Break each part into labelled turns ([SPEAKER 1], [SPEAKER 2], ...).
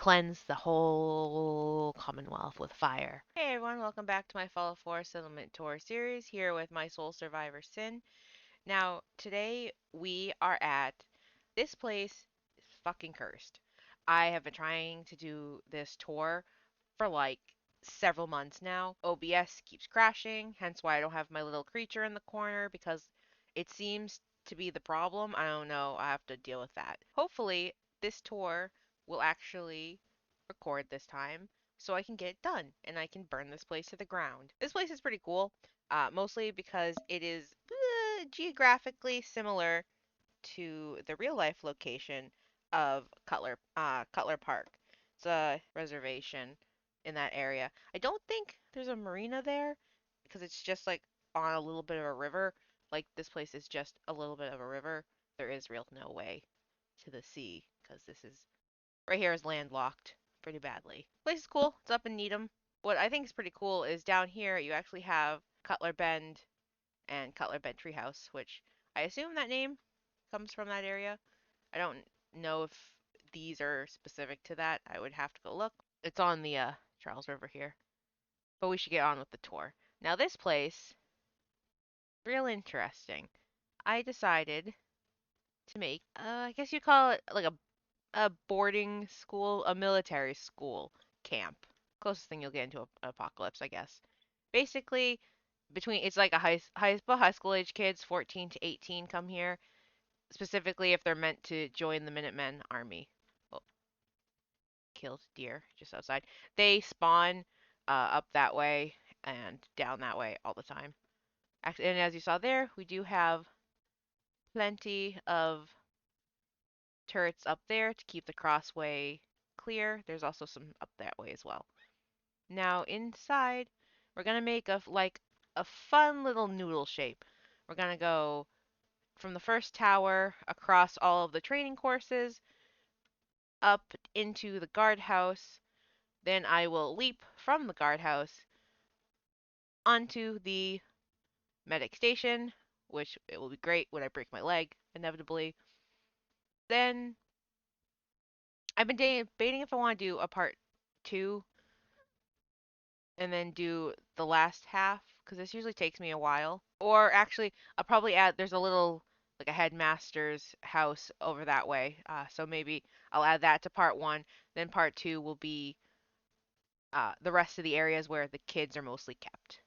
[SPEAKER 1] cleanse the whole Commonwealth with fire. Hey everyone, welcome back to my Fall of Forest Settlement Tour series here with my Soul Survivor Sin. Now, today we are at this place is fucking cursed. I have been trying to do this tour for like several months now. OBS keeps crashing, hence why I don't have my little creature in the corner because it seems to be the problem. I don't know, I have to deal with that. Hopefully, this tour will actually record this time so I can get it done and I can burn this place to the ground. This place is pretty cool, mostly because it is geographically similar to the real life location of Cutler Park. It's a reservation in that area. I don't think there's a marina there because it's just like on a little bit of a river. Like this place is just a little bit of a river. There is real no way to the sea because this is right here is landlocked pretty badly. Place is cool. It's up in Needham. What I think is pretty cool is down here you actually have Cutler Bend and Cutler Bend Treehouse, which I assume that name comes from that area. I don't know if these are specific to that. I would have to go look. It's on the Charles River here. But we should get on with the tour. Now this place, real interesting. I decided to make, I guess you call it like a boarding school, a military school camp. Closest thing you'll get into an apocalypse, I guess. Basically, it's like a high school age kids, 14 to 18, come here specifically if they're meant to join the Minutemen army. Oh, killed deer just outside. They spawn up that way and down that way all the time. And as you saw there, we do have plenty of turrets up there to keep the crossway clear. There's also some up that way as well. Now inside, we're gonna make a fun little noodle shape. We're gonna go from the first tower across all of the training courses up into the guardhouse. Then I will leap from the guardhouse onto the medic station, which it will be great when I break my leg, inevitably. Then I've been debating if I want to do a part two and then do the last half, because this usually takes me a while. Or actually, I'll probably add, there's a little, like a headmaster's house over that way. So maybe I'll add that to part one. Then part two will be the rest of the areas where the kids are mostly kept.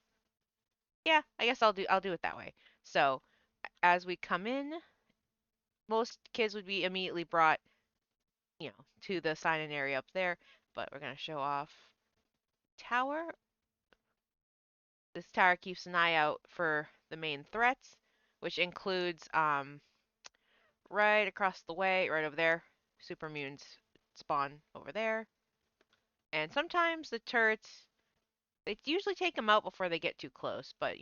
[SPEAKER 1] Yeah, I guess I'll do it that way. So as we come in, most kids would be immediately brought, to the sign-in area up there. But we're gonna show off tower. This tower keeps an eye out for the main threats, which includes right across the way, right over there. Super mutants spawn over there, and sometimes the turrets they usually take them out before they get too close. But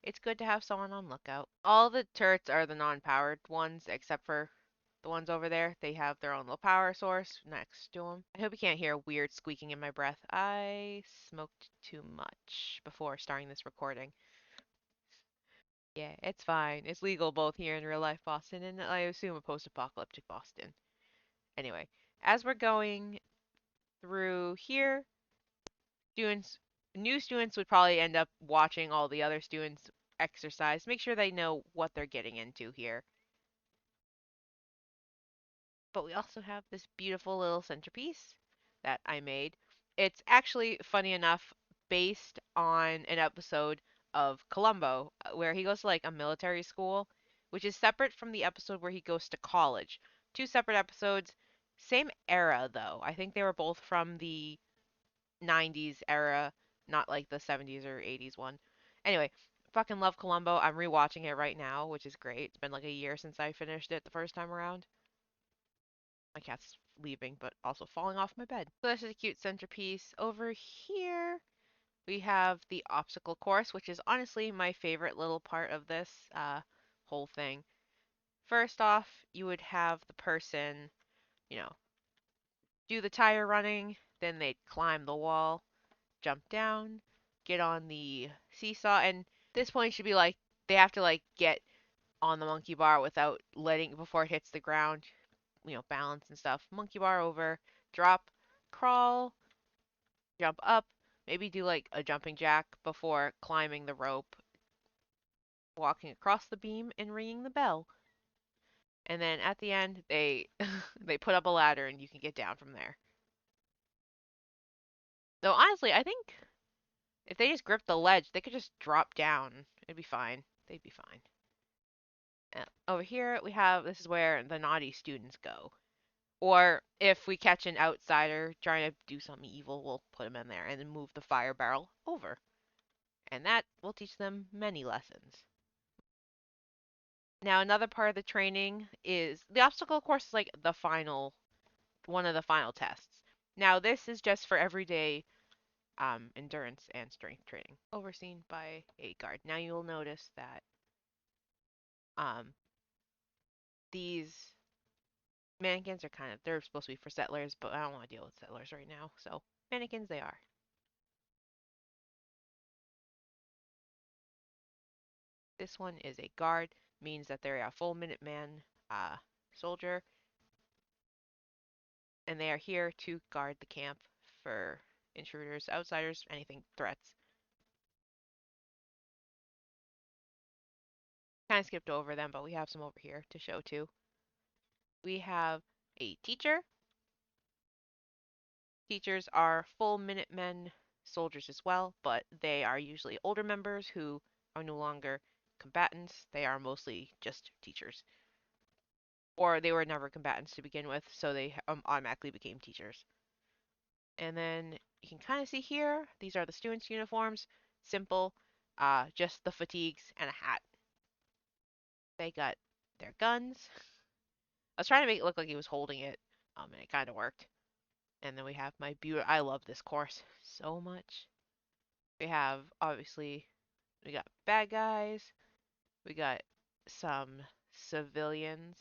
[SPEAKER 1] it's good to have someone on lookout. All the turrets are the non-powered ones, except for the ones over there. They have their own little power source next to them. I hope you can't hear weird squeaking in my breath. I smoked too much before starting this recording. Yeah, it's fine. It's legal both here in real life Boston and I assume a post-apocalyptic Boston. Anyway, as we're going through here, students, new students would probably end up watching all the other students exercise. Make sure they know what they're getting into here. But we also have this beautiful little centerpiece that I made. It's actually, funny enough, based on an episode of Columbo, where he goes to like a military school, which is separate from the episode where he goes to college. Two separate episodes, same era though. I think they were both from the 90s era, not like the 70s or 80s one. Anyway, fucking love Columbo. I'm rewatching it right now, which is great. It's been like a year since I finished it the first time around. My cat's leaving, but also falling off my bed. So this is a cute centerpiece. Over here, we have the obstacle course, which is honestly my favorite little part of this whole thing. First off, you would have the person, you know, do the tire running, then they'd climb the wall, jump down, get on the seesaw, and this point should be like they have to like get on the monkey bar without letting before it hits the ground, balance and stuff. Monkey bar over, drop, crawl, jump up, maybe do like a jumping jack before climbing the rope, walking across the beam, and ringing the bell. And then at the end, they they put up a ladder and you can get down from there. Though honestly, I think if they just grip the ledge, they could just drop down. It'd be fine. They'd be fine. Over here, we have this is where the naughty students go. Or if we catch an outsider trying to do something evil, we'll put them in there and then move the fire barrel over. And that will teach them many lessons. Now, another part of the training is the obstacle course is like the final, one of the final tests. Now, this is just for everyday endurance and strength training, overseen by a guard. Now, you'll notice that um, these mannequins are they're supposed to be for settlers, but I don't want to deal with settlers right now, so mannequins they are. This one is a guard, means that they're a full Minuteman soldier, and they are here to guard the camp for intruders, outsiders, anything, threats. Kind of skipped over them, but we have some over here to show too. We have a teacher. Teachers are full Minutemen soldiers as well, but they are usually older members who are no longer combatants. They are mostly just teachers. Or they were never combatants to begin with, so they automatically became teachers. And then you can kind of see here, these are the students' uniforms. Simple, just the fatigues and a hat. They got their guns. I was trying to make it look like he was holding it, and it kind of worked. And then we have my beauty. I love this course so much. We have, obviously, we got bad guys. We got some civilians.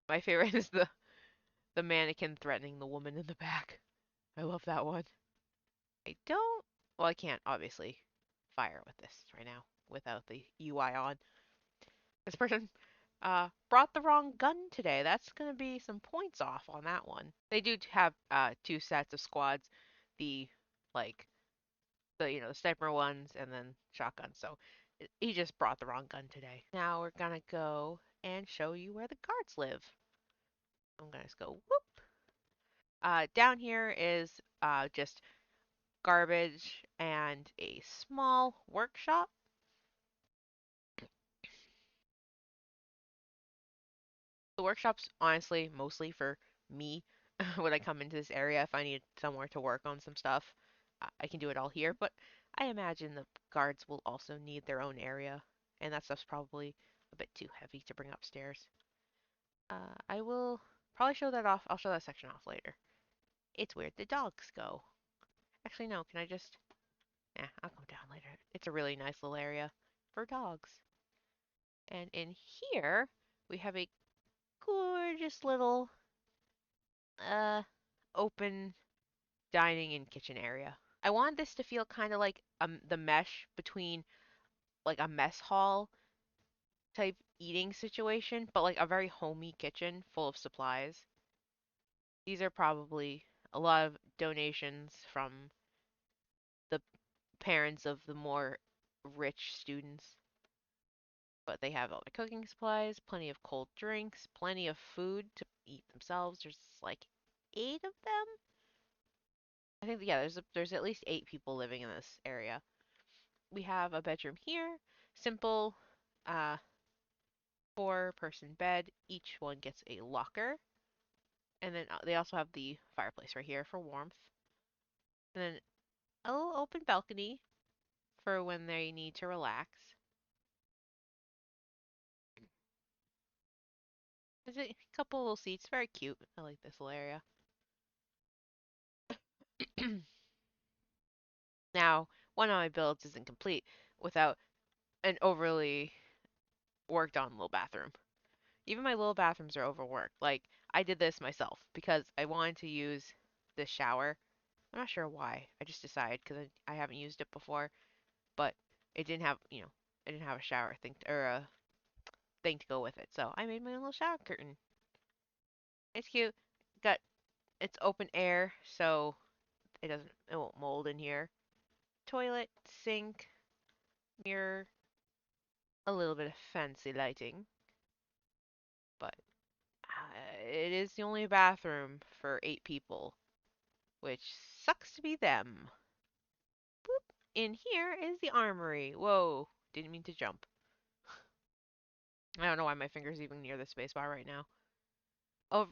[SPEAKER 1] My favorite is the mannequin threatening the woman in the back. I love that one. I don't. Well, I can't obviously fire with this right now without the UI on. This person brought the wrong gun today. That's gonna be some points off on that one. They do have two sets of squads, the like the sniper ones and then shotguns. So he just brought the wrong gun today. Now we're gonna go and show you where the guards live. I'm gonna just go whoop. Down here is just garbage and a small workshop. The workshop's honestly mostly for me when I come into this area. If I need somewhere to work on some stuff, I can do it all here. But I imagine the guards will also need their own area, and that stuff's probably a bit too heavy to bring upstairs. I will probably show that off. I'll show that section off later. It's where the dogs go. Actually, no. Can I just? Yeah, I'll come down later. It's a really nice little area for dogs. And in here, we have a gorgeous little uh open dining and kitchen area. I wanted this to feel kind of like the mesh between like a mess hall type eating situation, but like a very homey kitchen full of supplies. These are probably a lot of donations from the parents of the more rich students. But they have all the cooking supplies, plenty of cold drinks, plenty of food to eat themselves. There's like 8 of them. I think yeah, there's at least 8 people living in this area. We have a bedroom here, simple, uh, 4-person bed. Each one gets a locker, and then they also have the fireplace right here for warmth. And then a little open balcony for when they need to relax. There's a couple little seats, very cute. I like this little area. Now, one of my builds isn't complete without an overly worked on little bathroom. Even my little bathrooms are overworked. Like, I did this myself because I wanted to use this shower. I'm not sure why. I just decided because I haven't used it before, but it didn't have, I didn't have a shower thing or a thing to go with it. So I made my own little shower curtain. It's cute. Got It's open air, so it won't mold in here. Toilet, sink, mirror, a little bit of fancy lighting, but it is the only bathroom for 8 people, which sucks to be them. Boop. In here is the armory. Whoa, didn't mean to jump. I don't know why my finger's even near the spacebar right now. Oh,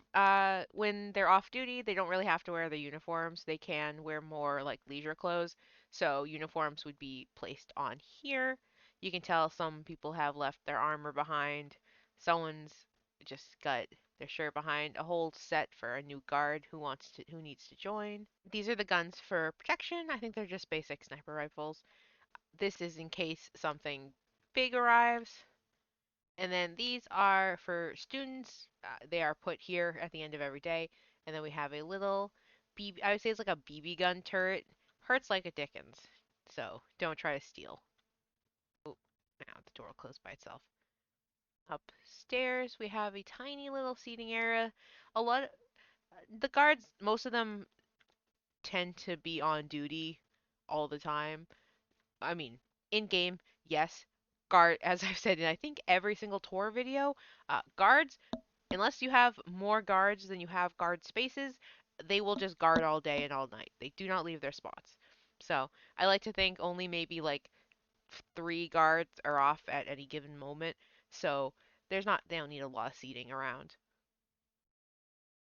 [SPEAKER 1] when they're off duty, they don't really have to wear the uniforms. They can wear more like leisure clothes. So uniforms would be placed on here. You can tell some people have left their armor behind. Someone's just got their shirt behind. A whole set for a new guard who needs to join. These are the guns for protection. I think they're just basic sniper rifles. This is in case something big arrives. And then these are for students. They are put here at the end of every day. And then we have a little BB, I would say it's like a BB gun turret. Hurts like a Dickens. So don't try to steal. Oh, now the door will close by itself. Upstairs, we have a tiny little seating area. A lot of the guards, most of them tend to be on duty all the time. I mean, in game, yes. Guard, as I've said in I think every single tour video, guards unless you have more guards than you have guard spaces, they will just guard all day and all night. They do not leave their spots. So I like to think only maybe like 3 guards are off at any given moment. So they don't need a lot of seating around.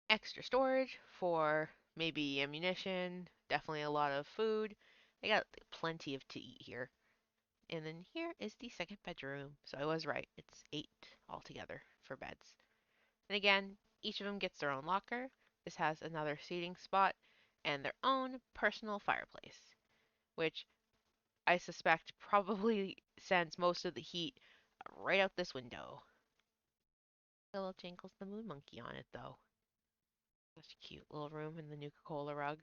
[SPEAKER 1] Extra storage for maybe ammunition, definitely a lot of food. They got plenty of to eat here. And then here is the second bedroom. So I was right. It's 8 altogether for beds. And again, each of them gets their own locker. This has another seating spot and their own personal fireplace, which I suspect probably sends most of the heat right out this window. Little Jingles the Moon Monkey on it, though. Such a cute little room in the Nuka Cola rug.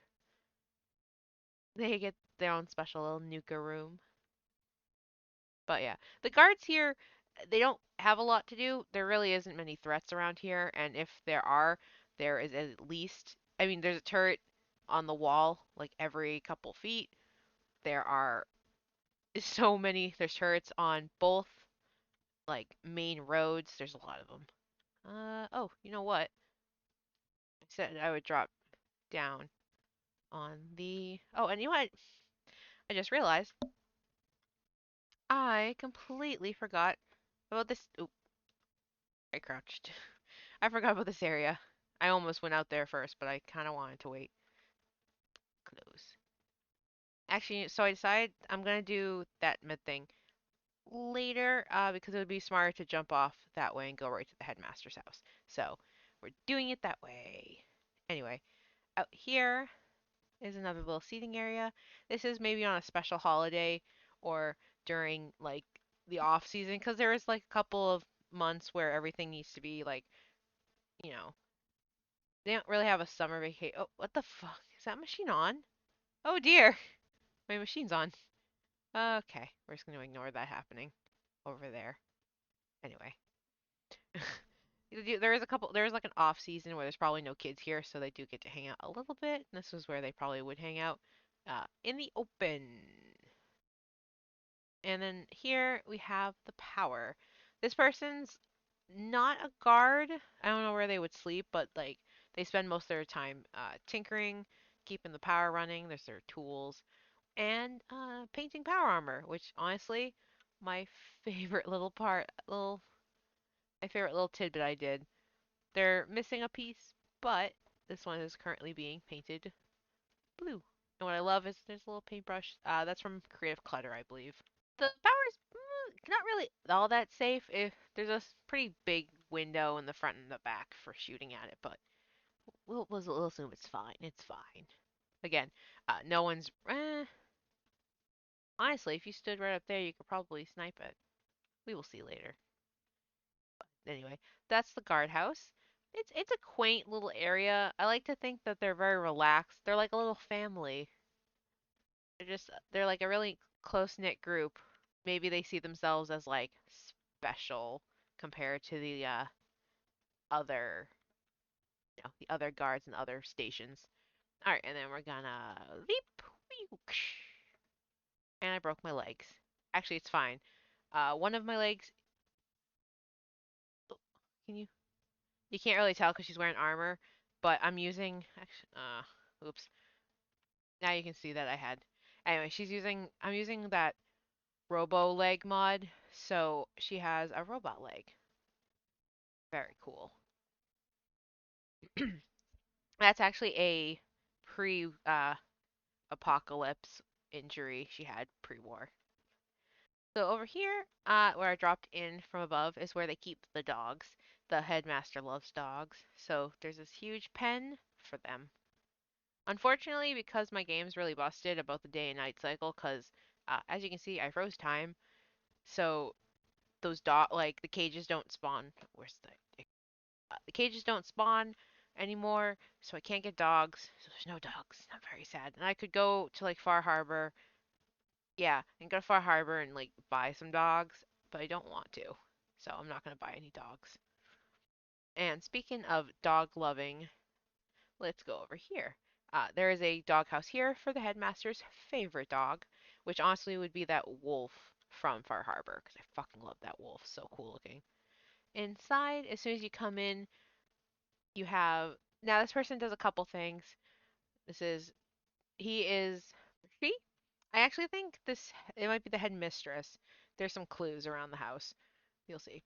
[SPEAKER 1] They get their own special little Nuka room. But yeah, the guards here, they don't have a lot to do. There really isn't many threats around here, and if there are, there is at least, I mean, there's a turret on the wall like every couple feet. There are there's turrets on both like main roads. There's a lot of them. Oh, you know what? I said I would drop down on the, oh, and you know what? I just realized I completely forgot about this. Oop, I crouched. I forgot about this area. I almost went out there first, but I kind of wanted to wait. Close. Actually, so I decided I'm gonna do that mid thing later, because it would be smarter to jump off that way and go right to the headmaster's house. So we're doing it that way. Anyway, out here is another little seating area. This is maybe on a special holiday or during like the off season, because there is like a couple of months where everything needs to be like, you know, they don't really have a summer vacation. Oh, what the fuck? Is that machine on? Oh dear, my machine's on. Okay, we're just gonna ignore that happening over there. Anyway, there's like an off season where there's probably no kids here, so they do get to hang out a little bit. And this is where they probably would hang out, in the open. And then here we have the power. This person's not a guard. I don't know where they would sleep, but like they spend most of their time tinkering, keeping the power running. There's their tools and painting power armor, which honestly, my favorite little part, little my favorite little tidbit I did. They're missing a piece, but this one is currently being painted blue. And what I love is there's a little paintbrush. That's from Creative Clutter, I believe. The power's not really all that safe. If there's a pretty big window in the front and the back for shooting at it, but we'll assume it's fine. It's fine. Again, no one's. Honestly, if you stood right up there, you could probably snipe it. We will see later. Anyway, that's the guardhouse. It's a quaint little area. I like to think that they're very relaxed. They're like a little family. They're like a really close knit group. Maybe they see themselves as like special compared to the other the other guards and other stations. All right, and then we're gonna leap. And I broke my legs. Actually, it's fine. One of my legs. Can you? You can't really tell because she's wearing armor, but I'm using. Actually, oops. Now you can see that I had. Anyway, she's using. I'm using that Robo leg mod, so she has a robot leg. Very cool. That's actually a pre apocalypse injury she had pre-war. So over here, where I dropped in from above, is where they keep the dogs. The headmaster loves dogs, so there's this huge pen for them. Unfortunately, because my game's really busted about the day and night cycle, because as you can see, I froze time, so those like the cages don't spawn. Where's the cages don't spawn anymore, so I can't get dogs. So there's no dogs. I'm very sad. And I could go to like Far Harbor, yeah, and go to Far Harbor and like buy some dogs, but I don't want to. So I'm not gonna buy any dogs. And speaking of dog loving, let's go over here. There is a doghouse here for the headmaster's favorite dog, which honestly would be that wolf from Far Harbor, because I fucking love that wolf. So cool looking. Inside, as soon as you come in, you have now this person does a couple things. This is he is she. I actually think this it might be the headmistress. There's some clues around the house. You'll see.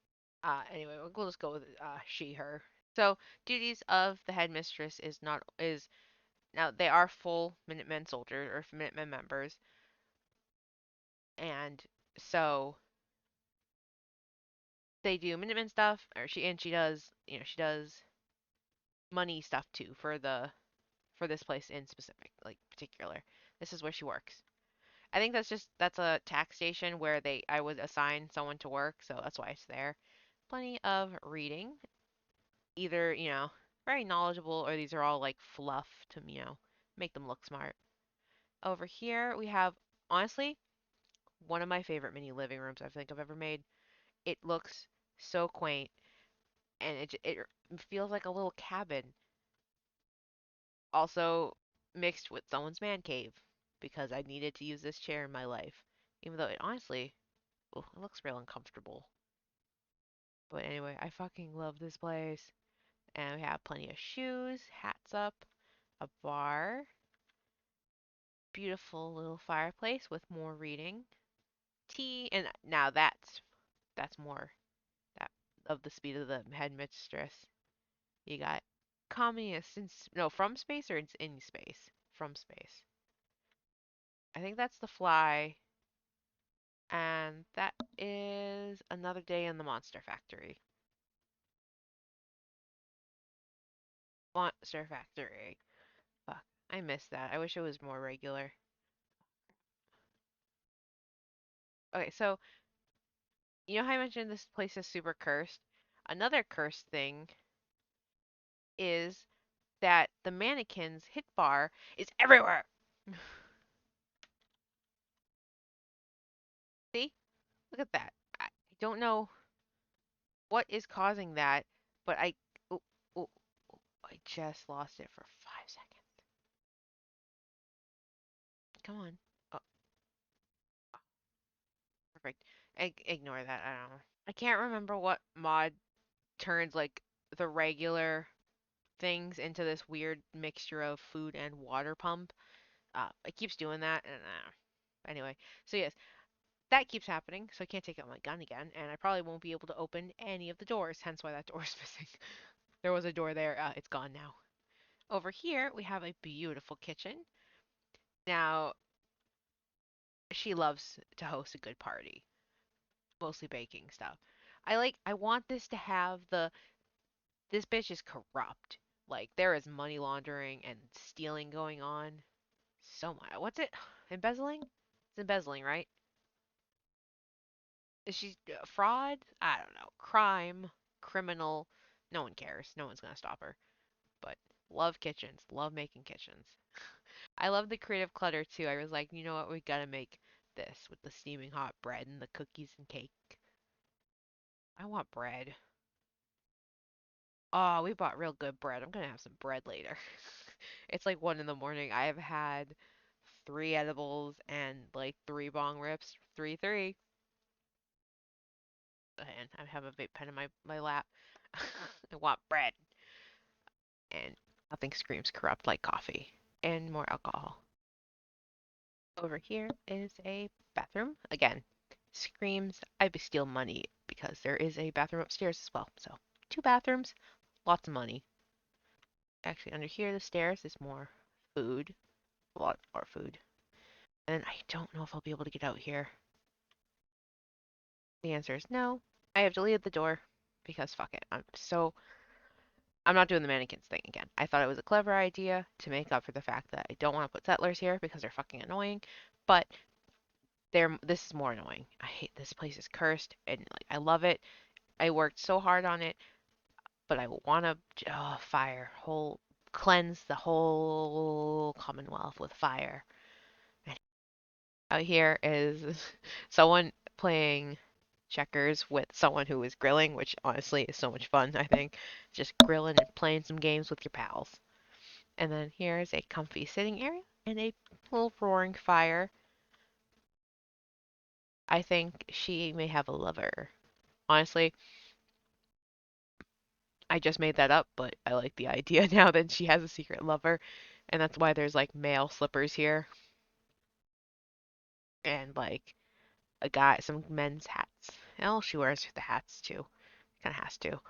[SPEAKER 1] Anyway, we'll just go with she her. So duties of the headmistress is now they are full Minutemen soldiers or Minutemen members, and so they do Minutemen stuff, or she does she does money stuff too for this place in specific, like particular. This is where she works. I think that's a tax station where they I would assign someone to work, so that's why it's there. Plenty of reading, either very knowledgeable, or these are all like fluff to make them look smart. Over here we have honestly one of my favorite mini living rooms I think I've ever made. It looks so quaint, and it feels like a little cabin, also mixed with someone's man cave because I needed to use this chair in my life, even though it honestly it looks real uncomfortable. But anyway, I fucking love this place. And we have plenty of shoes, hats up, a bar, beautiful little fireplace with more reading, tea, and now that's more that of the speed of the headmistress. You got communist in no from space or it's in space from space. I think that's the fly, and that is another day in the monster factory. Monster factory. Fuck, I missed that. I wish it was more regular. Okay, so you know how I mentioned this place is super cursed? Another cursed thing is that the mannequin's hit bar is everywhere. See? Look at that. I don't know what is causing that, but oh, oh, oh, I just lost it for 5 seconds. Come on. Oh, perfect. Ignore that. I don't know. I can't remember what mod turns like the regular things into this weird mixture of food and water pump. It keeps doing that, and anyway. So yes, that keeps happening. So I can't take out my gun again, and I probably won't be able to open any of the doors. Hence why that door is missing. There was a door there. It's gone now. Over here we have a beautiful kitchen. Now she loves to host a good party, mostly baking stuff. I want this to have this bitch is corrupt. Like there is money laundering and stealing going on. So much. What's it? Embezzling? It's embezzling, right? Is she fraud? I don't know. Crime, criminal. No one cares. No one's gonna stop her. But love kitchens. Love making kitchens. I love the creative clutter too. I was like, you know what? We gotta make this with the steaming hot bread and the cookies and cake. I want bread. Oh, we bought real good bread. I'm gonna have some bread later. It's like 1 in the morning. I have had 3 edibles and like 3 bong rips. 3-3. And I have a vape pen in my lap. I want bread. And nothing screams corrupt like coffee. And more alcohol. Over here is a bathroom. Again, screams I steal money because there is a bathroom upstairs as well. So, 2 bathrooms, lots of money. Actually, under here, the stairs is more food. A lot more food. And I don't know if I'll be able to get out here. The answer is no. I have deleted the door because fuck it. I'm not doing the mannequins thing again. I thought it was a clever idea to make up for the fact that I don't want to put settlers here because they're fucking annoying. But this is more annoying. I hate this place is cursed and like I love it. I worked so hard on it, but I want to fire whole cleanse the whole Commonwealth with fire. And out here is someone playing checkers with someone who is grilling, which honestly is so much fun, I think. Just grilling and playing some games with your pals. And then here is a comfy sitting area and a little roaring fire. I think she may have a lover. Honestly, I just made that up, but I like the idea now that she has a secret lover. And that's why there's like male slippers here and like some men's hats. Well, she wears the hats too. Kind of has to.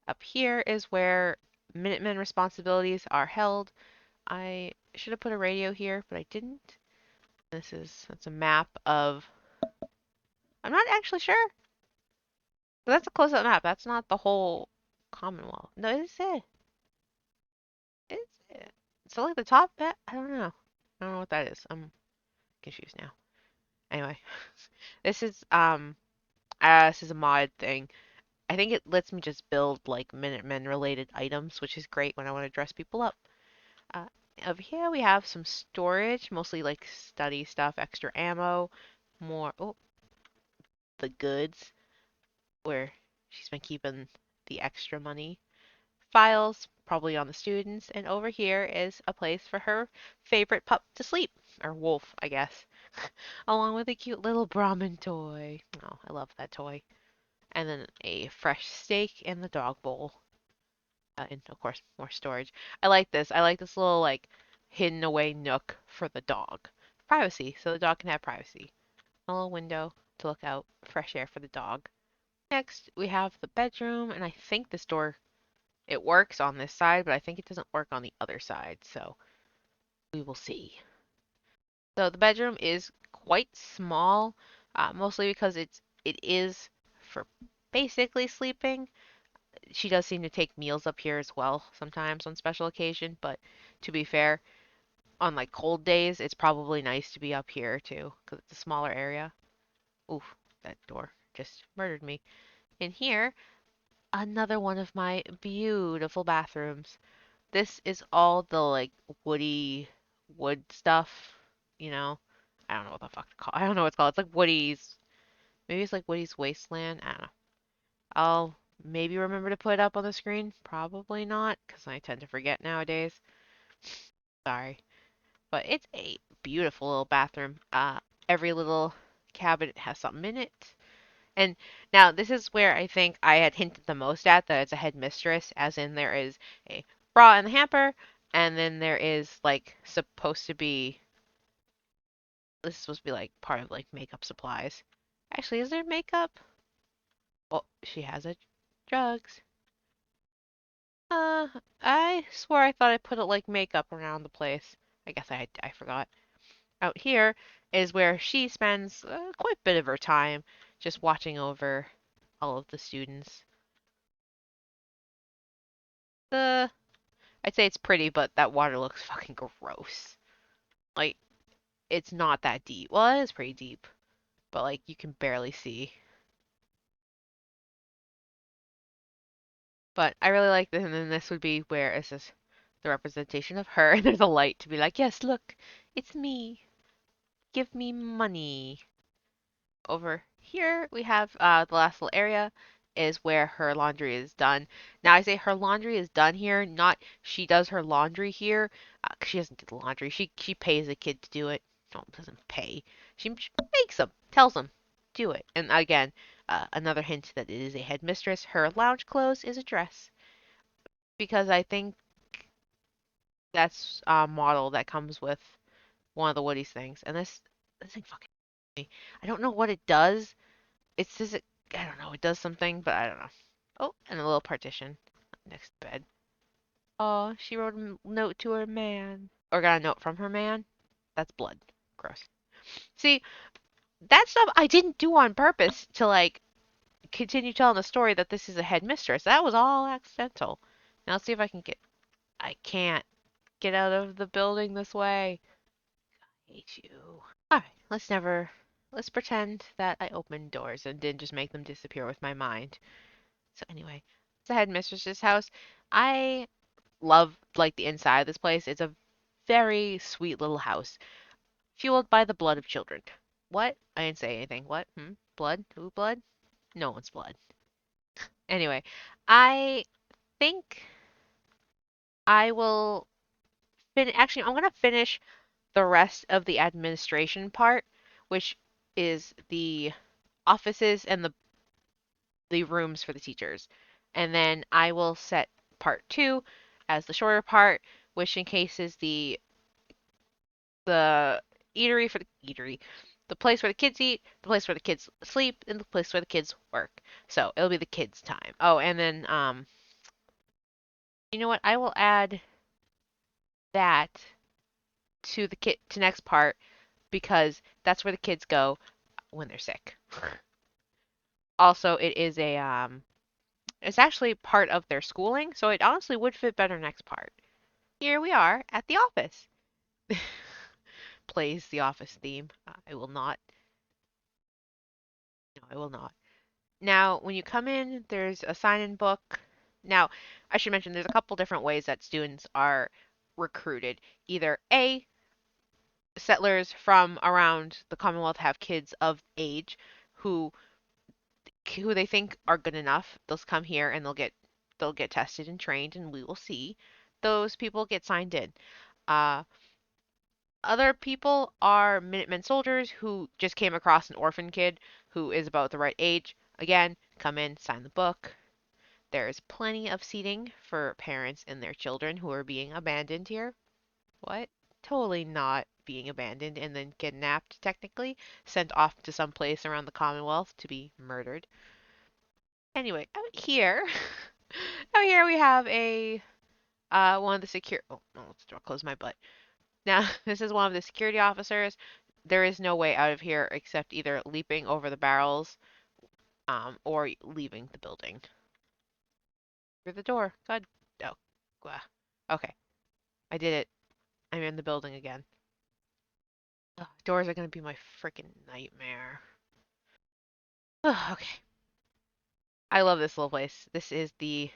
[SPEAKER 1] Up here is where Minutemen responsibilities are held. I should have put a radio here, but I didn't. That's a map of. I'm not actually sure. But that's a close-up map. That's not the whole Commonwealth. No, is it? Is it? So like the top bit? I don't know. I don't know what that is. I'm confused now. Anyway, this is this is a mod thing. I think it lets me just build like Minutemen related items, which is great when I want to dress people up. Uh, Over here we have some storage, mostly like study stuff, extra ammo, more the goods where she's been keeping the extra money. Files, probably on the students, and over here is a place for her favorite pup to sleep, or wolf, I guess, along with a cute little Brahmin toy. Oh, I love that toy. And then a fresh steak in the dog bowl. And of course, more storage. I like this. I like this little like hidden away nook for the dog. Privacy, so the dog can have privacy. A little window to look out, fresh air for the dog. Next, we have the bedroom, and I think this door it works on this side, but I think it doesn't work on the other side, so we will see. So the bedroom is quite small, mostly because it is for basically sleeping. She does seem to take meals up here as well sometimes on special occasion, but to be fair, on like cold days, it's probably nice to be up here too, because it's a smaller area. Oof, that door just murdered me. In here, another one of my beautiful bathrooms. This is all the like woody wood stuff, you know. I don't know what the fuck to call. I don't know what it's called. It's like Woody's. Maybe it's like Woody's Wasteland. I don't know. I'll maybe remember to put it up on the screen. Probably not, because I tend to forget nowadays. Sorry. But it's a beautiful little bathroom. Every little cabinet has something in it. And now this is where I think I had hinted the most at that it's a headmistress, as in there is a bra in the hamper, and then there is like supposed to be this is supposed to be like part of like makeup supplies. Actually, is there makeup? Well, she has a drugs. I swear I thought I put it like makeup around the place. I guess I forgot. Out here is where she spends quite a bit of her time just watching over all of the students. The I'd say it's pretty, but that water looks fucking gross. Like, it's not that deep. Well, it is pretty deep, but like you can barely see. But I really like this, and then this would be where it's just the representation of her, and there's a light to be like, yes, look, it's me. Give me money. Over here we have the last little area. is where her laundry is done. Now I say her laundry is done here, not she does her laundry here. 'Cause she doesn't do the laundry. She pays a kid to do it. No, doesn't pay. She makes them, tells them, do it. And again, another hint that it is a headmistress. Her lounge clothes is a dress because I think that's a model that comes with one of the Woody's things. And this thing fucking me. I don't know what it does. It says it. I don't know. It does something, but I don't know. Oh, and a little partition next to bed. Oh, she wrote a note to her man. Or got a note from her man. That's blood. Gross. See, that stuff I didn't do on purpose to like continue telling the story that this is a headmistress. That was all accidental. Now let's see if I can get. I can't get out of the building this way. I hate you. Alright, let's pretend that I opened doors and didn't just make them disappear with my mind. So anyway, it's the headmistress's house. I love like the inside of this place. It's a very sweet little house, fueled by the blood of children. What? I didn't say anything. What? Blood? Who blood? No one's blood. Anyway, I think I will actually I'm gonna finish the rest of the administration part, which is the offices and the rooms for the teachers. And then I will set part two as the shorter part, which in case is the eatery for the eatery, the place where the kids eat, the place where the kids sleep, and the place where the kids work. So it'll be the kids' time. Oh, and then you know what? I will add that to the kid to next part because that's where the kids go when they're sick. Also, it is a it's actually part of their schooling, so it honestly would fit better next part. Here we are at the office. Plays the office theme. I will not. No, I will not. Now, when you come in, there's a sign-in book. Now, I should mention there's a couple different ways that students are recruited. Either A, settlers from around the Commonwealth have kids of age who who they think are good enough. They'll come here and they'll get tested and trained, and we will see. Those people get signed in. Uh, Other people are Minutemen soldiers who just came across an orphan kid who is about the right age. Again, come in, sign the book. There's plenty of seating for parents and their children who are being abandoned here. What? Totally not being abandoned and then kidnapped, technically, sent off to some place around the Commonwealth to be murdered. Anyway, out here, out here we have a one of the secure. Oh no, let's close my butt. Now, this is one of the security officers. There is no way out of here except either leaping over the barrels, or leaving the building. Through the door. God. Oh. Okay. I did it. I'm in the building again. Ugh, doors are gonna be my freaking nightmare. Ugh, okay. I love this little place. This is the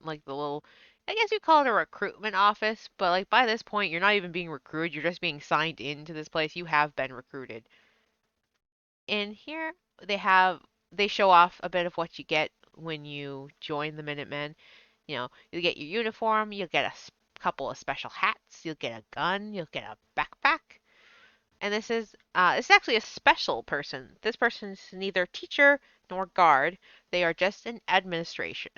[SPEAKER 1] little, I guess you call it a recruitment office, but like by this point, you're not even being recruited. You're just being signed into this place. You have been recruited. In here, they show off a bit of what you get when you join the Minutemen. You'll get your uniform, you'll get a couple of special hats, you'll get a gun, you'll get a backpack. And this is actually a special person. This person's neither teacher nor guard. They are just an administration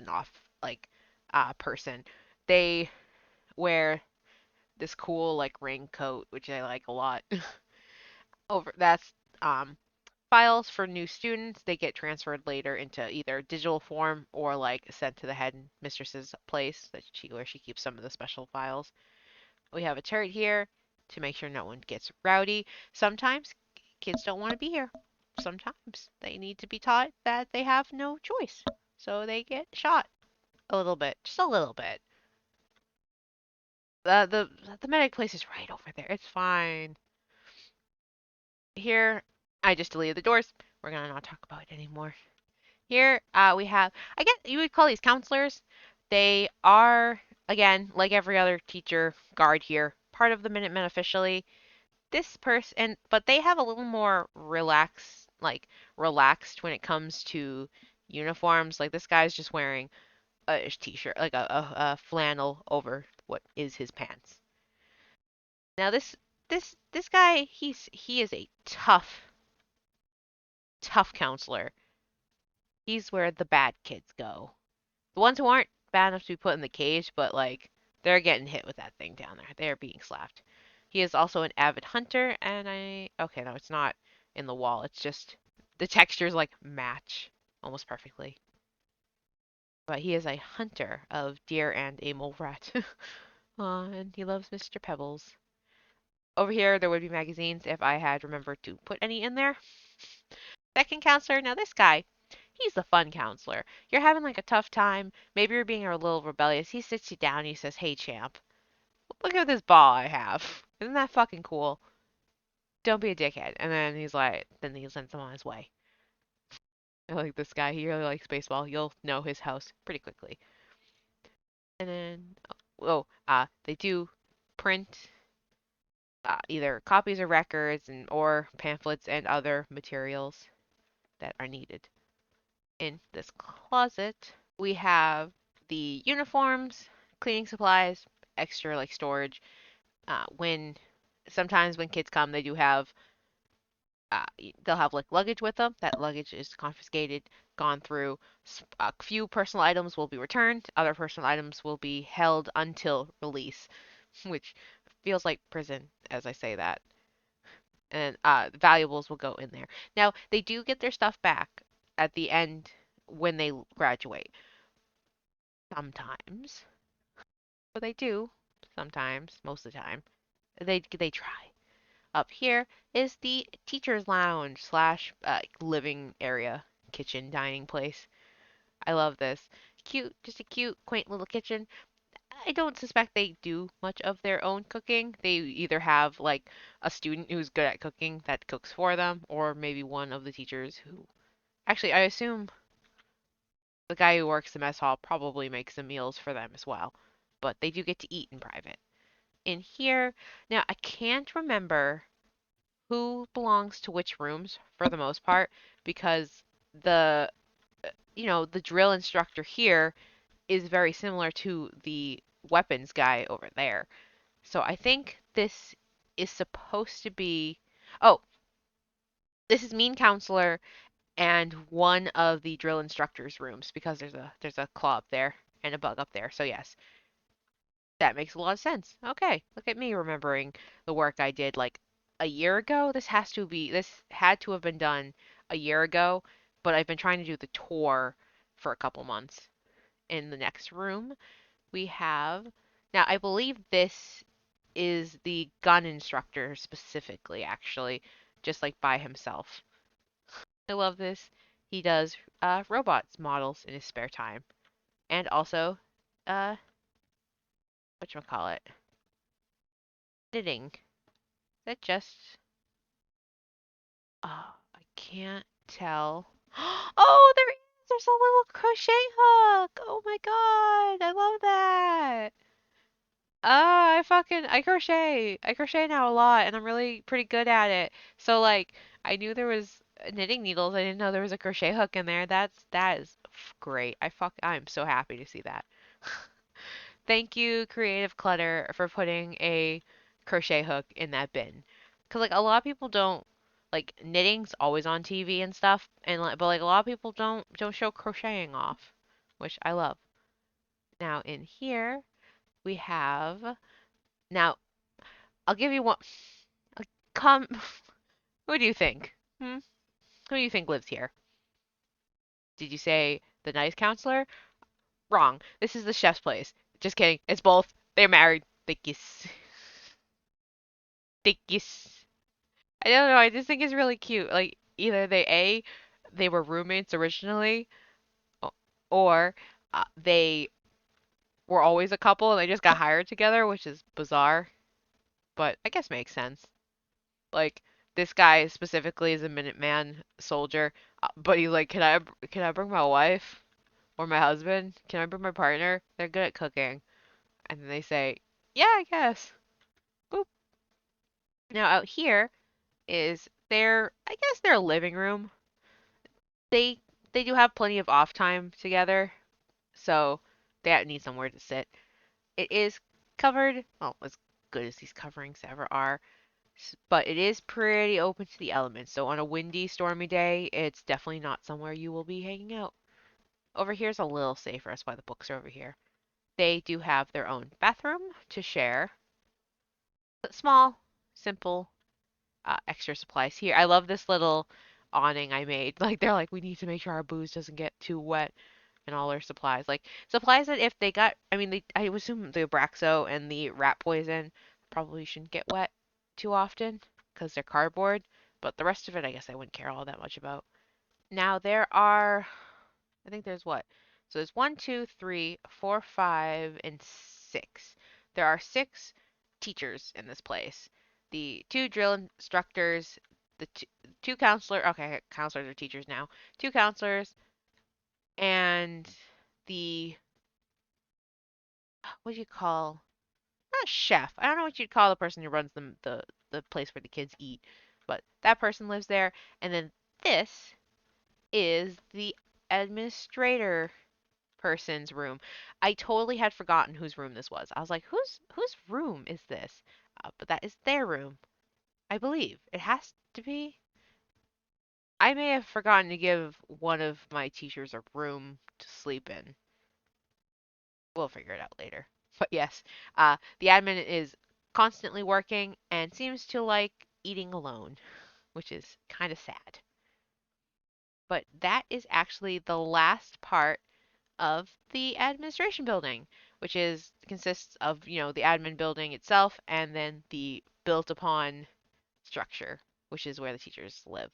[SPEAKER 1] person. They wear this cool like raincoat, which I like a lot. Over that's files for new students. They get transferred later into either digital form or like sent to the head mistress's place where she keeps some of the special files. We have a turret here to make sure no one gets rowdy. Sometimes kids don't want to be here. Sometimes they need to be taught that they have no choice. So they get shot a little bit, just a little bit. The medic place is right over there. It's fine. Here, I just deleted the doors. We're gonna not talk about it anymore. Here, we have, I guess you would call these counselors. They are, again, like every other teacher guard here, part of the Minutemen officially. This person, but they have a little more relaxed when it comes to uniforms. Like this guy's just wearing a t-shirt, like a flannel over what is his pants. Now this guy, he is a tough counselor. He's where the bad kids go. The ones who aren't bad enough to be put in the cage, but like they're getting hit with that thing down there. They're being slapped. He is also an avid hunter, and okay, no, it's not in the wall. It's just the textures like match almost perfectly. But he is a hunter of deer and a mole rat. And he loves Mr. Pebbles. Over here, there would be magazines if I had remembered to put any in there. Second counselor, now this guy, he's the fun counselor. You're having like a tough time. Maybe you're being a little rebellious. He sits you down and he says, "Hey, champ, look at this ball I have. Isn't that fucking cool? Don't be a dickhead." And then he sends him on his way. I like this guy. He really likes baseball. You'll know his house pretty quickly. And then, they do print either copies of records or pamphlets and other materials that are needed. In this closet, we have the uniforms, cleaning supplies, extra like storage. When sometimes when kids come, they do have they'll have like luggage with them. That luggage is confiscated, gone through. A few personal items will be returned. Other personal items will be held until release, which feels like prison as I say that. And valuables will go in there. Now, they do get their stuff back at the end when they graduate. Sometimes. But they do. Sometimes. Most of the time. They try. Up here is the teacher's lounge slash living area, kitchen, dining place. I love this. Cute, just a cute, quaint little kitchen. I don't suspect they do much of their own cooking. They either have like a student who's good at cooking that cooks for them, or maybe one of the teachers who. Actually, I assume the guy who works the mess hall probably makes the meals for them as well. But they do get to eat in private. In here, now I can't remember who belongs to which rooms for the most part because the the drill instructor here is very similar to the weapons guy over there. So I think this is supposed to be. Oh, this is mean counselor and one of the drill instructor's rooms because there's a claw up there and a bug up there. So yes, that makes a lot of sense. Okay, look at me remembering the work I did like a year ago. This had to have been done a year ago, but I've been trying to do the tour for a couple months. In the next room, we have now I believe this is the gun instructor specifically, actually, just like by himself. I love this. He does robots models in his spare time, and also whatchamacallit, knitting. Is that just I can't tell. Oh, there is. There's a little crochet hook. Oh my god, I love that. I crochet. I crochet now a lot, and I'm really pretty good at it. So like, I knew there was knitting needles. I didn't know there was a crochet hook in there. That is great. I'm so happy to see that. Thank you, Creative Clutter, for putting a crochet hook in that bin. 'Cause like a lot of people don't like knitting's always on TV and stuff, and like but like a lot of people don't show crocheting off, which I love. Now in here we have now I'll give you one. Come, who do you think? Hmm? Who do you think lives here? Did you say the nice counselor? Wrong. This is the chef's place. Just kidding. It's both. They're married. They kiss. They kiss. I don't know. I just think it's really cute. Like either they were roommates originally, or they were always a couple and they just got hired together, which is bizarre, but I guess makes sense. Like this guy specifically is a Minuteman soldier, but he's like, can I bring my wife or my husband? Can I bring my partner? They're good at cooking. And then they say, yeah, I guess. Boop. Now out here is I guess their living room. They they do have plenty of off time together, so they need somewhere to sit. It is covered, well, as good as these coverings ever are, but it is pretty open to the elements. So on a windy, stormy day, it's definitely not somewhere you will be hanging out. Over here's a little safer. That's why the books are over here. They do have their own bathroom to share, but small, simple, extra supplies here. I love this little awning I made. Like they're like, we need to make sure our booze doesn't get too wet and all their supplies. Like supplies that if they got, I mean, I assume the Abraxo and the rat poison probably shouldn't get wet too often because they're cardboard. But the rest of it, I guess I wouldn't care all that much about. Now there are, I think there's what? So there's one, two, three, four, five, and six. There are six teachers in this place. The two drill instructors, the two counselors. Okay, counselors are teachers now. Two counselors and the what do you call? Not chef. I don't know what you'd call the person who runs the place where the kids eat, but that person lives there. And then this is the administrator person's room. I totally had forgotten whose room this was. I was like, whose room is this? But that is their room, I believe. It has to be. I may have forgotten to give one of my teachers a room to sleep in. We'll figure it out later. But yes, the admin is constantly working and seems to like eating alone, which is kind of sad. But that is actually the last part of the administration building, which is consists of, the admin building itself and then the built upon structure, which is where the teachers live.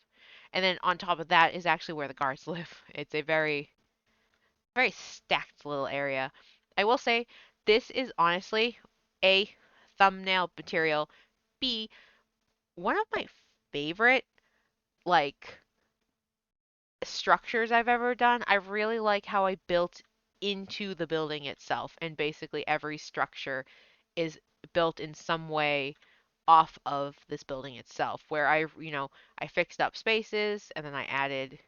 [SPEAKER 1] And then on top of that is actually where the guards live. It's a very stacked little area. I will say this is honestly A, thumbnail material, B, one of my favorite like structures I've ever done. I really like how I built into the building itself, and basically every structure is built in some way off of this building itself, where I fixed up spaces and then I added,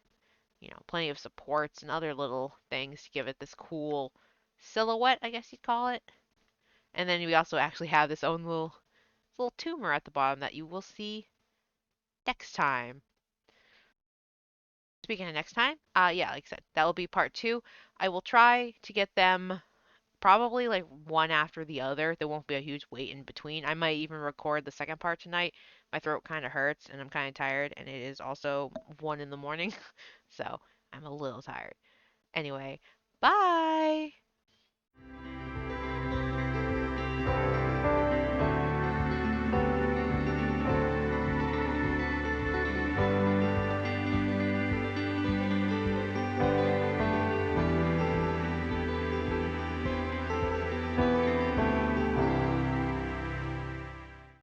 [SPEAKER 1] plenty of supports and other little things to give it this cool silhouette, I guess you'd call it. And then we also actually have this own little tumor at the bottom that you will see next time. Speaking of next time, yeah, like I said, that will be part two. I will try to get them probably like one after the other. There won't be a huge wait in between. I might even record the second part tonight. My throat kind of hurts and I'm kind of tired, and it is also 1 in the morning, so I'm a little tired. Anyway, bye!